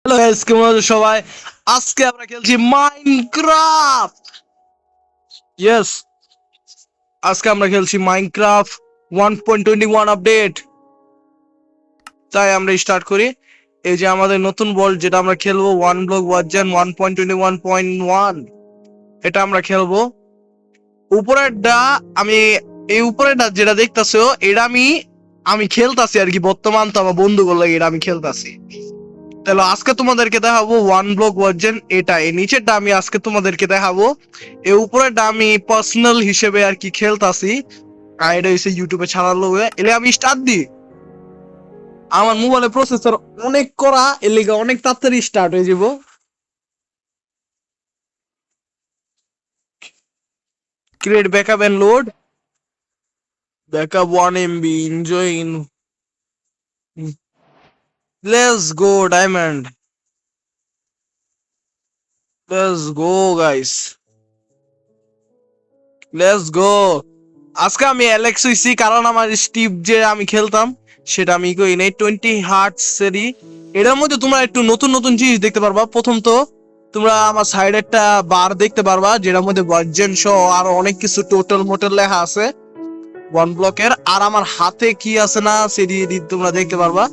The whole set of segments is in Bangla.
হ্যালো গাইস, কেমন আছো সবাই? আজকে আমরা খেলছি মাইনক্রাফট। ইয়েস, আজকে আমরা খেলছি মাইনক্রাফট 1.21 আপডেট। তাই আমরা স্টার্ট করি। এই যে আমাদের নতুন ওয়ার্ল্ড, যেটা আমরা খেলবো ওয়ান ব্লক ভার্সন 1.21.1, এটা আমরা খেলবো। উপরেরটা আমি এই উপরেরটা যেটা দেখতাছো, এটা আমি খেলতাছি আর কি। বর্তমান তো আমার বন্ধুগুলো লাগে, এটা আমি খেলতাছি। তাহলে আজকে তোমাদেরকে দেখাবো ওয়ান ব্লক ভার্সন এটা। এই নিচেরটা আমি আজকে তোমাদেরকে দেখাবো। এই উপরেরটা আমি পার্সোনাল হিসেবে আর কি খেলতাছি। আর এটা হচ্ছে ইউটিউবে ছাড়ার লোক। এলে আমি স্টার্ট দিই। আমার মোবাইলের প্রসেসর অনেক করা, এর লিগে অনেক তাড়াতাড়ি স্টার্ট হয়ে যাব। Create backup and load. Backup 1 MB, enjoy in. Let's go diamond, let's go guys, let's go. আজকে আমি অ্যালেক্স হইছি, কারণ আমার স্টিভ যে আমি খেলতাম সেটা আমি কই নাই 20 হার্টস এরই। এটার মধ্যে তোমরা একটু নতুন নতুন জিনিস দেখতে পারবা। প্রথম তো তোমরা আমার সাইডে একটা বার দেখতে পারবা, যেটার মধ্যে ভার্জন সহ আরো অনেক কিছু টোটাল মোটাল লেখা আছে ওয়ান ব্লকের। আর আমার হাতে কি আছে না সেটি তোমরা দেখতে পারবা।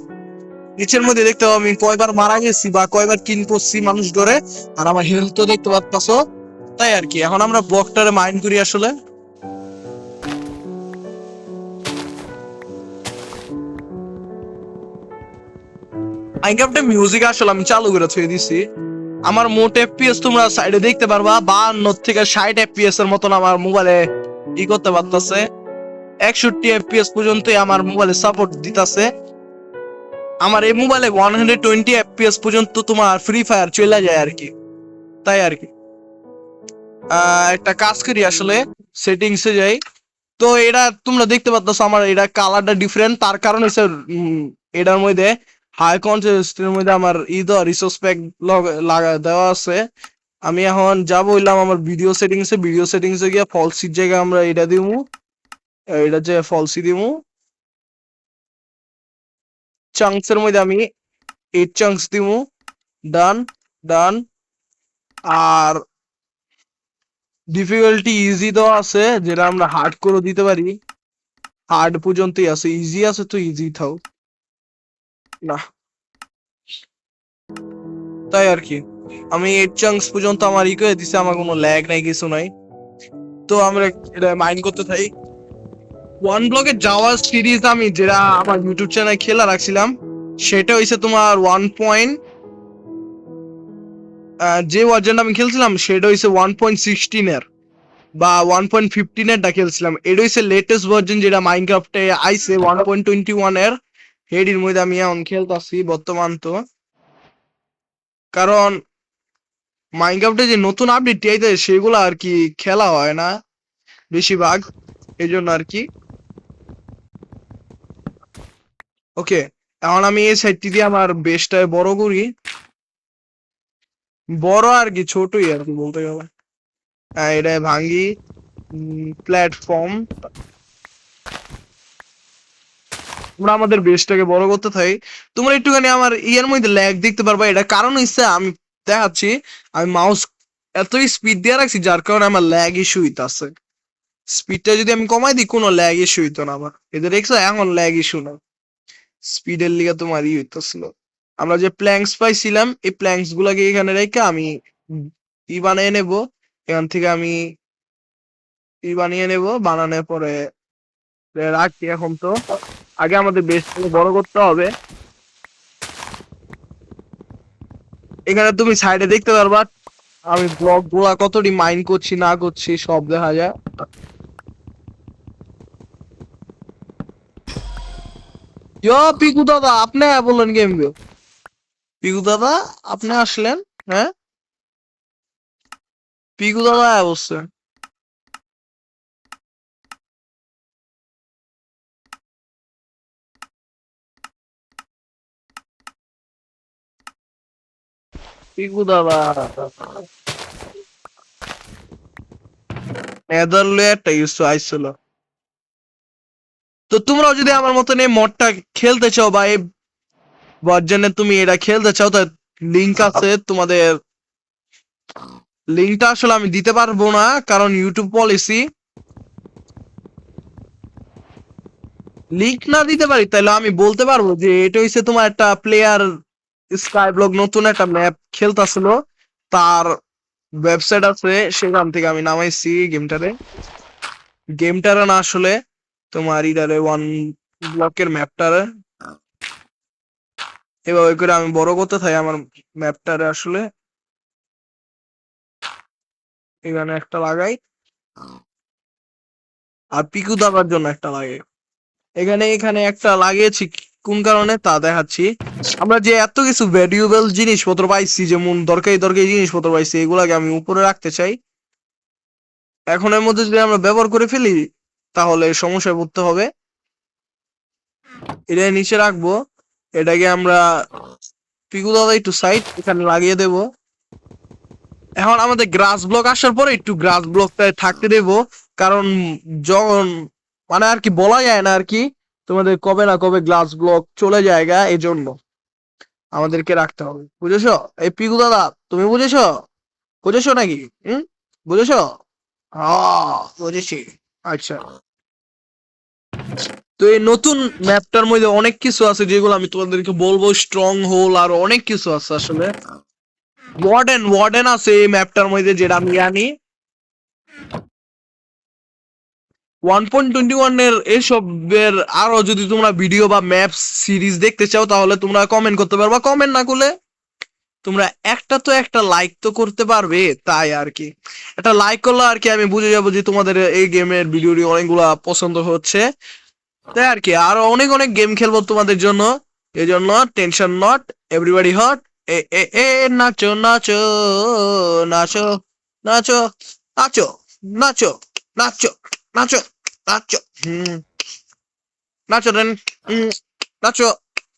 নিচের মধ্যে দেখতে পাবো আমি কয়বার মারা গেছি বা কয়বার কিন করছি মানুষ ধরে। আর আমার হেলথ তো দেখতে পাচ্ছ। তাই আর কি, এখন আমরা ব্লকটারে মাইন্ড করি আসলে। মাইনক্রাফটে মিউজিক আসলে আমি চালু করে থুয়ে দিছি। আমার মোট এফপিএস তোমরা সাইডে দেখতে পারবা 52 থেকে 60 এফপিএস এর মতন আমার মোবাইলে ই করতে পারতাছে। 61 এফপিএস পর্যন্ত আমার মোবাইলে সাপোর্ট দিতাছে। আমার এই মোবাইলে 120 এফপিএস পর্যন্ত তোমার ফ্রি ফায়ার চলে যায় আর কি। তাই আর কি একটা কাজ করি আসলে, সেটিংসে যাই। তো এটা তোমরা দেখতে পাচ্ছ আমার এটা কালারটা ডিফারেন্ট। তার কারণ হচ্ছে এটার মধ্যে হাই কন্ট্রাস্টের মধ্যে আমার রিসোর্স প্যাক লাগা দেওয়া আছে। আমি এখন যাব হইলাম আমার ভিডিও সেটিংসে গিয়ে ফলসির জায়গায় আমরা এটা দিমু। এটা যে ফলসি দিমু, চাংস এর মধ্যে আমি 8 চাংস দিমু। ডান, ডান। আর ডিফিকাল্টি ইজি দেওয়া আছে, যেটা আমরা হার্ড করে দিতে পারি। হার্ড পর্যন্তই আছে, ইজি আছে তো ইজি থাও না। তাই আর কি আমি 8 চাংস পর্যন্ত আমার ই করে দিছি, আমার কোনো ল্যাগ নাই, কিছু নাই। তো আমরা এটা মাইন্ড করতে থাকি। ওয়ান ব্লকে যাওয়ার সিরিজ আমি যেটা আমার ইউটিউব চ্যানেলে খেলা রাখছিলাম, সেটা হইছে তোমার যে ভার্জনটা আমি খেলছিলাম সেটা হইছে 1.16 এর বা 1.15 এরটা খেলছিলাম। এটা হইছে লেটেস্ট ভার্জন যেটা মাইনক্রাফটে আইছে 1.21 এর। হেডির মধ্যে আমি এখন খেলতাছি বর্তমান তো। কারণ মাইনক্রাফটে যে নতুন আপডেট আইছে সেগুলো আর কি খেলা হয় না বেশিরভাগ, এই জন্য আর কি। ওকে, এখন আমি এই সাইডটি দিয়ে আমার বেসটা বড় করি। বড় আর কি, ছোটই আর কি বলতে গেলে। এটা ভাঙ্গি প্ল্যাটফর্ম। আমরা আমাদের বেসটাকে বড় করতে থাকি। তোমরা একটুখানি আমার ইয়ের মধ্যে ল্যাগ দেখতে পারবা। এটা কারণ হচ্ছে আমি দেখাচ্ছি, আমি মাউস এতই স্পিড দিয়ে রাখছি যার কারণে আমার ল্যাগ ইস্যু হইতাছে। স্পিডটা যদি আমি কমাই দিই কোনো ল্যাগ ইস্যু হইতো না আমার। এদের দেখছো এখন ল্যাগ ইস্যু না, স্পিডের লিগে তোমার ই হইতেছিল। আমরা যে প্ল্যাঙ্কস পাইছিলাম এই প্ল্যাঙ্কস গুলাকে এখানে রেখে আমি ই বানিয়ে নেব। এখান থেকে আমি ই বানিয়ে নেব, বানানোর পরে রাখি। এখন তো আগে আমাদের বেসটাকে বড় করতে হবে। এখানে তুমি সাইডে দেখতে পারবা আমি ব্লক গুলা কতটি মাইন করছি না করছি সব দেখা যায়। ইয়ো পিকু দাদা, আপনি বললেন গেম গো। পিকু দাদা আপনি আসলেন? হ্যাঁ, পিকু দাদা বলছে। পিকু দাদা নেদারল্যান্ড ইউজ আইছিল। তো তোমরাও যদি আমার মতন এই মডটা খেলতে চাও বা এই ভার্জনে তুমি এটা খেলতে চাও, তো লিংক আছে তোমাদের, লিংকটা আসলে আমি দিতে পারবো না কারণ ইউটিউব পলিসি। লিংক না দিতে পারি তাহলে আমি বলতে পারবো যে এটা হইছে তোমার একটা প্লেয়ার স্কাই ব্লক নতুন একটা ম্যাপ খেলতাছিল, তার ওয়েবসাইট আছে, সেখান থেকে আমি নামাইছি গেমটারে না আসলে তোমার ইদারে ওয়ান ব্লকের ম্যাপটারে এভাবে করে আমি বড় করতে থাকি আমার ম্যাপটারে আসলে। এখানে একটা লাগাই আর পিকু দাবার জন্য একটা লাগে, এখানে এখানে একটা লাগিয়েছি কোন কারণে তা দেখাচ্ছি। আমরা যে এত কিছু ভ্যালুয়েবল জিনিসপত্র পাইছি, যেমন দরকারি দরকারি জিনিসপত্র পাইছি, এগুলাকে আমি উপরে রাখতে চাই। এখন এর মধ্যে যদি আমরা ব্যবহার করে ফেলি তাহলে সমস্যায় পড়তে হবে। এটা নিচে রাখবো, এটাকে আমরা পিকু দাদা একটু সাইড এখানে লাগিয়ে দেব। এখন আমাদের গ্রাস ব্লক আসার পরে একটু গ্রাস ব্লকটা থাকতে দেব, কারণ যখন মানে আর কি বলা যায় না আর কি তোমাদের কবে না কবে গ্লাস ব্লক চলে যায়গা, এই জন্য আমাদেরকে রাখতে হবে, বুঝেছো? এই পিকু দাদা তুমি বুঝেছো? বুঝেছো নাকি? হুম, বুঝেছো? হ্যাঁ বুঝেছি। আচ্ছা, তো এই নতুন ম্যাপটার মধ্যে অনেক কিছু আছে যেগুলো আমি তোমাদেরকে বলবো, স্ট্রং হোল আর অনেক কিছু আছে আসলে। ওয়ার্ডেন ওয়ার্ডেন আছে এই ম্যাপটার মধ্যে যেটা আমি জানি। 1.21 এর এসবের আরো যদি তোমরা ভিডিও বা ম্যাপ সিরিজ দেখতে চাও তাহলে তোমরা কমেন্ট করতে পারবা, কমেন্ট না করলে তোমরা একটা লাইক তো করতে পারবে, তাই আর কি একটা লাইক করলে আর কি আমি বুঝে যাবো যে তোমাদের এই গেমের ভিডিওটি অনেকগুলা পছন্দ হচ্ছে, তাই আর কি আরো অনেক অনেক গেম খেলবো তোমাদের জন্য। এই জন্য টেনশন নট, এভরিবডি হট, এ এ এ নাচো নাচো নাচো নাচো নাচো নাচো নাচো নাচো নাচো নাচো দেন, নাচো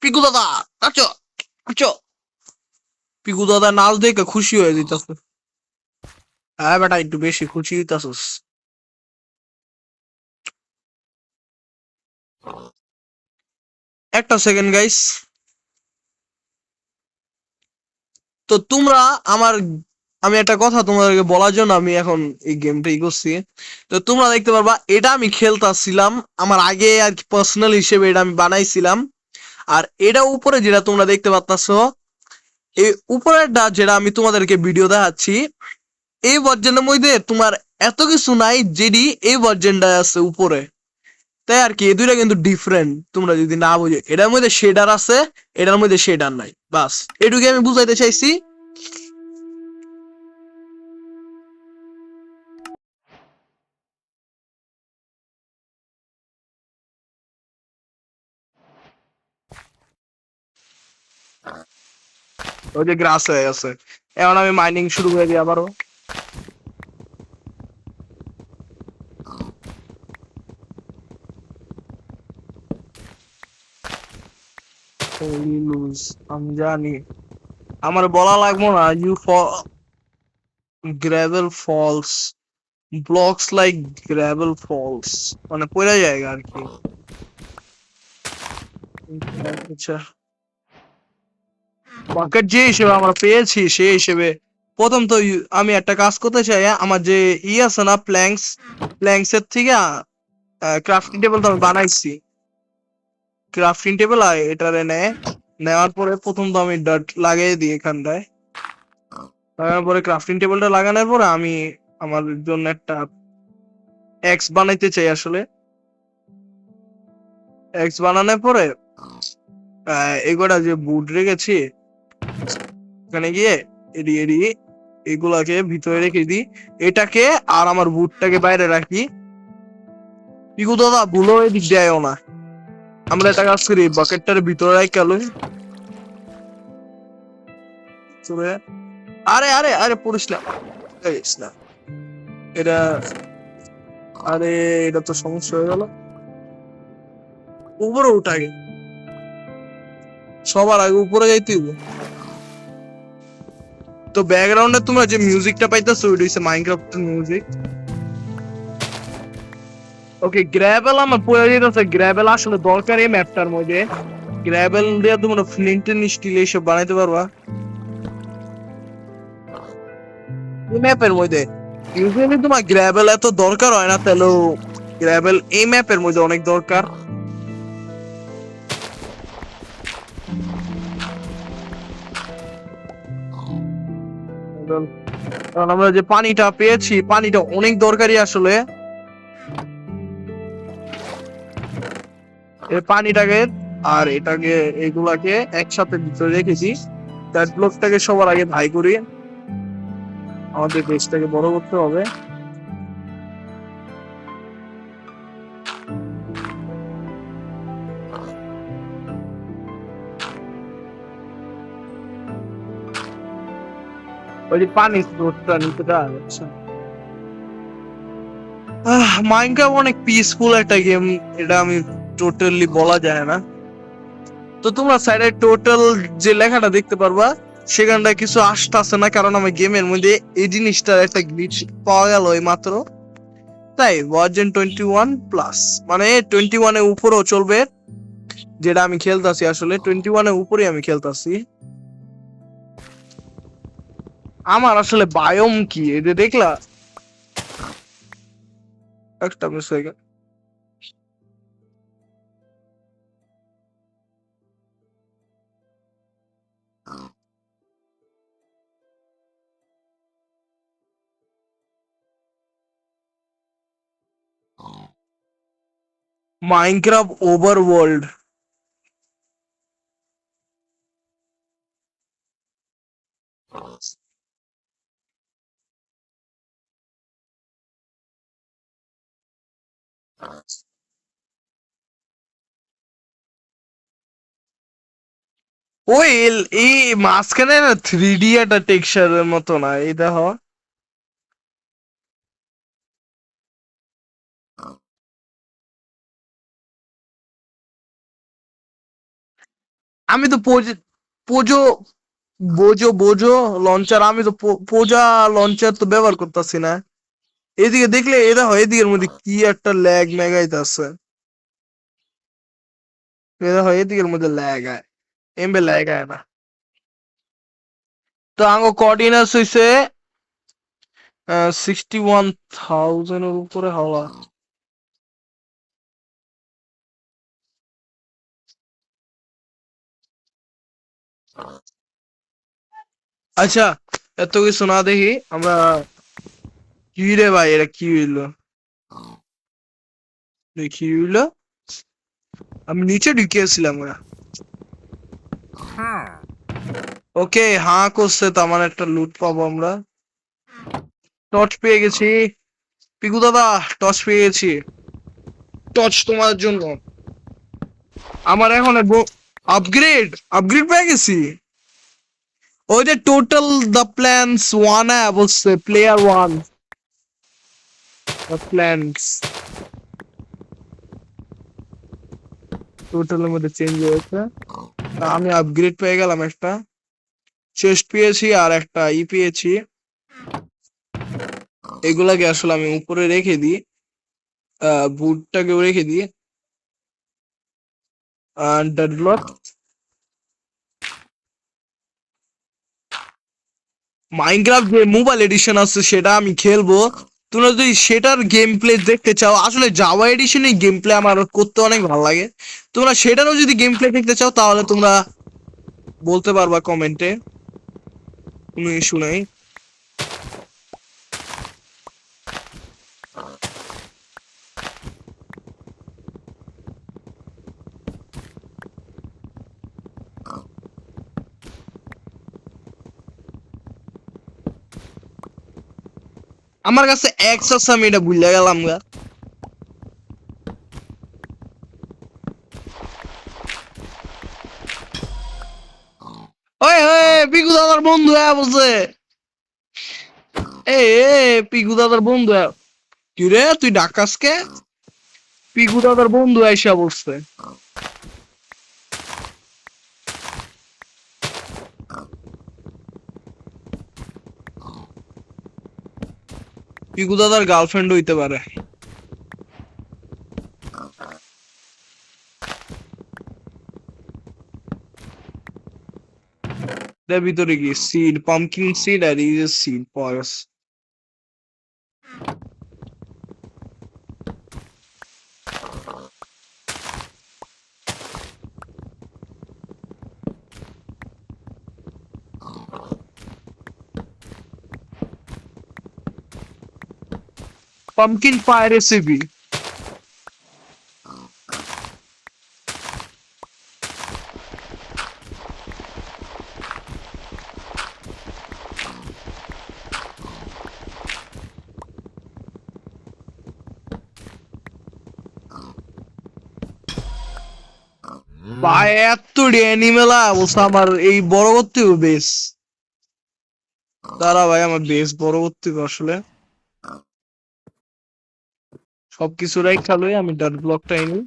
পিকু দাদা, নাচো নাচো। পিকু দাদা নাচ দেখে খুশি হয়ে যেতেছে। হ্যাঁ বেটা একটু বেশি খুশি হইতাছস। একটা সেকেন্ড গাইস। তো তোমরা আমার, আমি একটা কথা তোমাদেরকে বলার জন্য আমি এখন এই গেমটা করছি। তো তোমরা দেখতে পারবা এটা আমি খেলতাছিলাম আমার আগে আর কি, পার্সোনাল হিসেবে এটা আমি বানাইছিলাম। আর এটা উপরে যেটা তোমরা দেখতে পাচ্ছ, এই উপরেরটা যেটা আমি তোমাদেরকে ভিডিও দেখাচ্ছি, এই ভার্জনের মধ্যে তোমার এত কিছু নাই যেটি এই ভার্জনটা আছে উপরে, তাই আর কি এই দুইটা কিন্তু ডিফারেন্ট। তোমরা যদি না বুঝে, এটার মধ্যে শেডার আছে, এটার মধ্যে শেডার নাই, বাস এটুকু আমি বুঝাইতে চাইছি। ওই যে গ্রাস হয়ে গেছে, এখন আমি মাইনিং শুরু করে দিই আবারও। আমি জানি আমার বলা লাগবো না, you gravel falls blocks like gravel falls মানে পড়া জায়গা আর কি। আচ্ছা, বাকেট যে হিসেবে আমরা পেয়েছি সেই হিসেবে প্রথম তো আমি একটা কাজ করতে চাই, আমার যে আছে না প্ল্যাঙ্কস, প্ল্যাঙ্কস এর থেকে ক্রাফটিং টেবিল তো আমি বানাইছি। ক্রাফটিং টেবিল আর এটারে নেওয়ার পরে প্রথম তো আমি ডাট লাগিয়ে দিই এখানটায়, লাগানোর পরে ক্রাফটিং টেবিলটা লাগানোর পরে আমি আমার জন্য একটা এক্স বানাইতে চাই আসলে। এক্স বানানোর পরে এগুলা যে বুট রেখেছি ওখানে গিয়ে এডি এডি এগুলাকে ভিতরে রেখে দিই, এটাকে আর আমার বুটটাকে বাইরে রাখি। পিকু দাদা ভুলো এদিক দেয়ও না, আমরা একটা কাজ করি বাকেটটার ভিতরে রাখি আলো। আরে আরে আরে পড়িস না, এটা, আরে এটা তো সমস্যা হয়ে গেল। উপরে উঠাই, সবার আগে উপরে যাইতে হবে। তো ব্যাকগ্রাউন্ডে তোমরা যে মিউজিকটা পাইতেছো ওইটা হচ্ছে মাইনক্রাফটের মিউজিক। ওকে গ্র্যাভেল আমার পড়ে যেতেছে, গ্র্যাভেল আসলে দরকার এই ম্যাপটার মধ্যে। গ্র্যাভেল দিয়ে তোমরা ফ্লিন্ট এন্ড স্টিল এইসব বানাইতে পারবা। এই ম্যাপের মধ্যে ইউজুয়ালি তোমার গ্র্যাভেল এত দরকার হয় না, তাহলে গ্র্যাভেল এই ম্যাপের মধ্যে অনেক দরকার। কারণ আমরা যে পানিটা পেয়েছি, পানিটা অনেক দরকারি আসলে। এই পানিটাকে আর এটাকে, এগুলাকে একসাথে ভিতরে রেখেছি। দ্যাট ব্লকটাকে সবার আগে ভাই করি, আমাদের দেশটাকে বড় করতে হবে। ওই যে পানি স্রোতটা নিতে দেওয়া যাচ্ছে। মাইনক্রাফট অনেক পিসফুল একটা গেম, এটা আমি টোটালি বলা যায় না। তো তোমরা সাইডে টোটাল যে লেখাটা দেখতে পারবা, সেখানটা কিছু আসতেছে না, কারণ আমি গেমের মধ্যে এই জিনিসটার একটা গ্লিচ পাওয়া গেল এই মাত্র। তাই ভার্জন 21+, মানে 21 এর উপরেও চলবে, যেটা আমি খেলতাছি আসলে 21 এর উপরে আমি খেলতাছি। আমার আসলে বায়োম কি এটা দেখলা? একটা মিস হয়ে গেল। মাইনক্রাফট ওভারওয়ার্ল্ড। ওই এই মাঝখানে না 3D একটা টেক্সচারের মতো না, এই দেখো। আমি তো পোজো বোজো বোজো লঞ্চার, আমি তো পোজা লঞ্চার তো ব্যবহার করতেছি না। এদিকে দেখলে এ দেখো, এদিকের মধ্যে কি একটা ল্যাগ ম্যাগাইতেছে। এ দেখো এদিকের মধ্যে ল্যাগ আয়, এমবে ল্যাগ আয় না। তো আঙ্গো কোঅর্ডিনেটস হইছে 61,000 এর উপরে হওয়া। আচ্ছা, এত কিছু না দেখি আমরা। কি রে ভাই, এটা কি হইলো? কি হইলো? আমি নিচে ঢুকিয়েছিলাম ওরা। ওকে, হ্যাঁ করছে, তার মানে একটা লুট পাবো আমরা। টর্চ পেয়ে গেছি। পিকু দাদা, টর্চ পেয়ে গেছি। টর্চ তোমার জন্য। আমার এখন আপগ্রেড আপগ্রেড পেয়ে গেছি। ওই যে টোটাল দ্য প্ল্যানস ওয়ান বলছে, প্লেয়ার ওয়ান দ্য প্ল্যানস টোটালের মধ্যে চেঞ্জ হয়েছে। আমি আপগ্রেড পেয়ে গেলাম, একটা চেস্ট পেয়েছি আর একটা পেয়েছি। এগুলাকে আসলে আমি উপরে রেখে দিই, বুটটাকেও রেখে দিই। ডেডলক মাইনক্রাফট যে মোবাইল এডিশন আছে সেটা আমি খেলবো। তোমরা যদি সেটার গেম প্লে দেখতে চাও, আসলে জাভা এডিশনে গেম প্লে আমার করতে অনেক ভালো লাগে। তোমরা সেটারও যদি গেম প্লে দেখতে চাও, তাহলে তোমরা বলতে পারবা কমেন্টে, কোনো ইস্যু নাই। আমার কাছে এক্স আছে, আমি এটা ভুলে গেলাম গা। ওই ওই পিকু দাদার বন্ধু বলছে। এ পিকু দাদার বন্ধু কি রে, তুই ডাকাস কে? পিকু দাদার বন্ধু আইসা বলছে। পিকু দাদার গার্লফ্রেন্ড হইতে পারে। এর ভিতরে কি সিড, পাম্পকিন সিড আর এই যে সিড পাওয়া গেছে। Pumpkin pie recipe. ভাই এত অ্যানিমেলা অবস্থা আমার এই বড় করতে হবে বেশ। দাঁড়া ভাই আমার বেশ বড় করতে হবে আসলে। সবকিছু রাইখা লই আমি ডাট ব্লকটা এনে।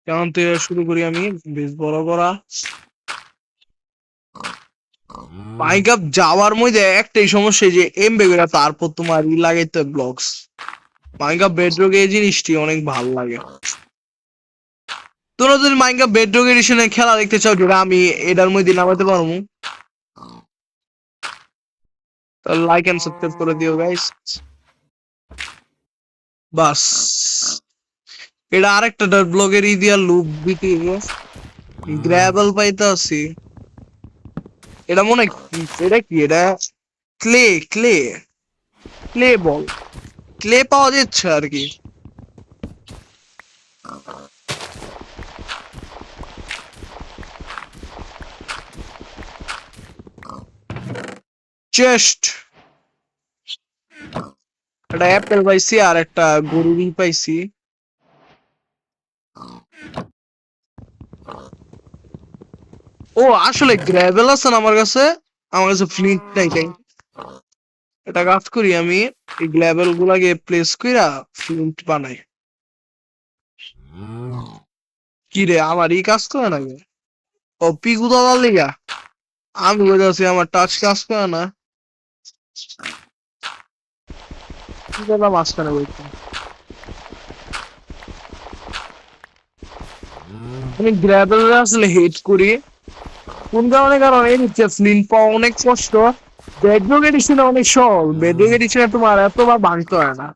কেমন থেকে শুরু করি আমি বেশ বড় করা। মাইনক্রাফট যাওয়ার মধ্যে একটাই সমস্যা যে এমবেগুলা তারপর তোমার ই লাগাইতে ব্লকস। মাইনক্রাফট বেডরক এই জিনিসটি অনেক ভালো লাগে। তোমরা যদি মাইনক্রাফট বেডরক এডিশনে খেলা দেখতে চাও যেটা আমি এটার মধ্যে নামাতে পারবো, তাহলে লাইক এন্ড সাবস্ক্রাইব করে দিও গাইস। বাস এটা আরেকটা ডাট ব্লকের ই দিয়া লুপ দিতে গ্র্যাভেল পাইতে আছি। এটা মনে হয় এটা কি এটা ক্লে ক্লে ক্লে বল ক্লে পাওয়া যাচ্ছে আর কি। চেস্ট একটা অ্যাপেল পাইছি আর একটা গরুরই পাইছি। ও আসলে গ্র্যাভেল আছে না আমার কাছে, আমার কাছে ফ্লিন্ট নাই তাই এটা কাজ করি আমি এই গ্র্যাভেল গুলাকে প্লেস কইরা ফ্লিন্ট বানাই। কি রে আমার এই কাজ করে না? ও পিকু দাদার লিগা আমি বলতেছি আমার টাচ কাজ করে না। মাঝখানে বলছি আমি গ্র্যাভেল আসলে হেট করি কোন কারণে, কারণ এই হচ্ছে ফ্লিন্ট পাওয়া অনেক কষ্ট। বেডরক এডিশনে অনেক সহজ, বেডরক এডিশনে তোমার এতবার ভাঙতে হয় না,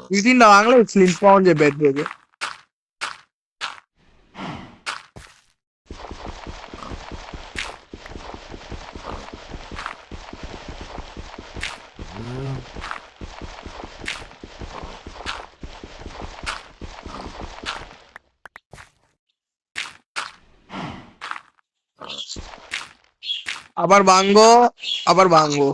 দুই তিনটা ভাঙলে ফ্লিন্ট পাওয়া যায় বেডরকে। আবার ভাঙবো আবার ভাঙবো।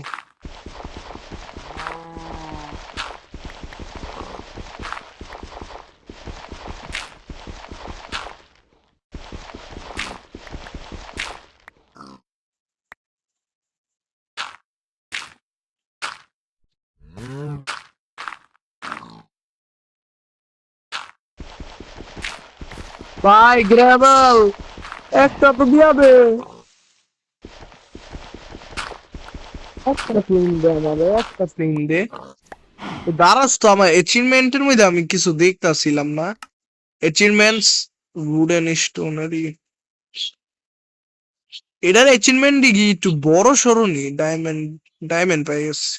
ভাই গ্র্যাভেল একটা তো দিয়াবে, একটা ফ্লিন্ট দে আমারে, একটা ফ্লিন্ট দে। দাঁড়াস তো আমার অ্যাচিভমেন্টের মধ্যে আমি কিছু দেখতাছিলাম না। অ্যাচিভমেন্টস উডেন স্টোনারি এটার অ্যাচিভমেন্ট কি একটু বড় সরনি ডায়মন্ড ডায়মন্ড পাই গেছে।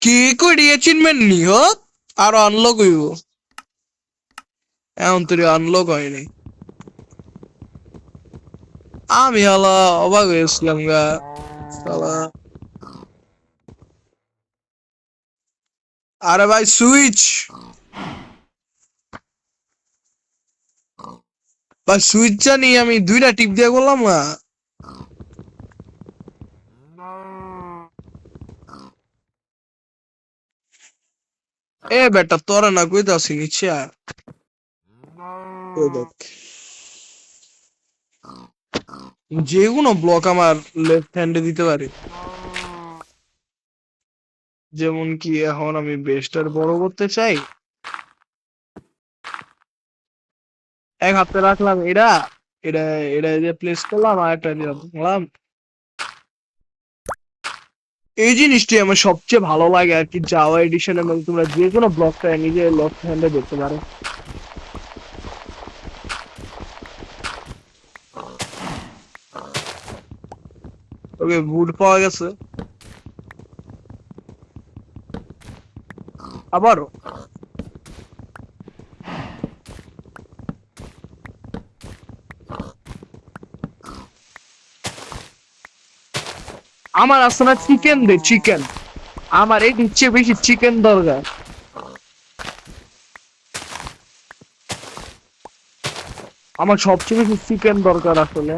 কি করি অ্যাচিভমেন্ট নি হোক আর আনলক হইব, এখন তোর আনলক হয়নি। আমি হালা অবাক হয়েছিলাম গা শালা। আরে ভাই সুইচ ভাই সুইচ জানি আমি দুইটা টিপ দিয়ে করলাম না। এ বেটা তোরা না কইতাছি নিচে আয়। ওই দেখ যে কোনো ব্লক আমার লেফট হ্যান্ডে দিতে পারি, যেমন কি এখন আমি বেস্টার বড় করতে চাই, এক হাতে রাখলাম এটা এটা এটা দিয়ে প্লেস করলাম আর একটা দিয়ে রাখলাম। এই জিনিসটি আমার সবচেয়ে ভালো লাগে আর কি জাভা এডিশনে, মানে তোমরা যে কোনো ব্লকটা নিজে লেফট হ্যান্ডে দেখতে পারো। ওকে উড পাওয়া গেছে আবারও। আমার আছে না চিকেন দে চিকেন, আমার এই দিচ্ছে বেশি চিকেন দরকার। আমার সবচেয়ে বেশি চিকেন দরকার আসলে।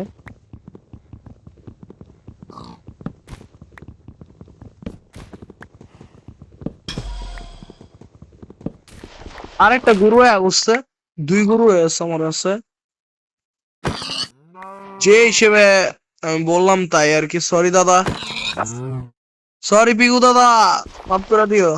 আরেকটা গরু আসছে, 2 গরু আছে আমার কাছে। যে হিসেবে আমি বললাম তাই আর কি। সরি দাদা, সরি পিকু দাদা, মাফ করে দিও।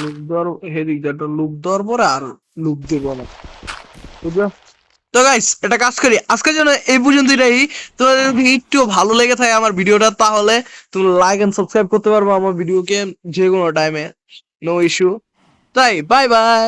লুক দেওয়ার হেদিক দিয়ে একটা লুক দেওয়ার পরে আর লুক দিব না, বুঝছো? তো গাইস এটা কাজ করি আজকের জন্য এই পর্যন্তই। তোমাদের যদি একটু ভালো লেগে থাকে আমার ভিডিওটা, তাহলে তুমি লাইক এন্ড সাবস্ক্রাইব করতে পারবো আমার ভিডিওকে যে কোনো টাইমে, নো ইস্যু। তাই বাই বাই।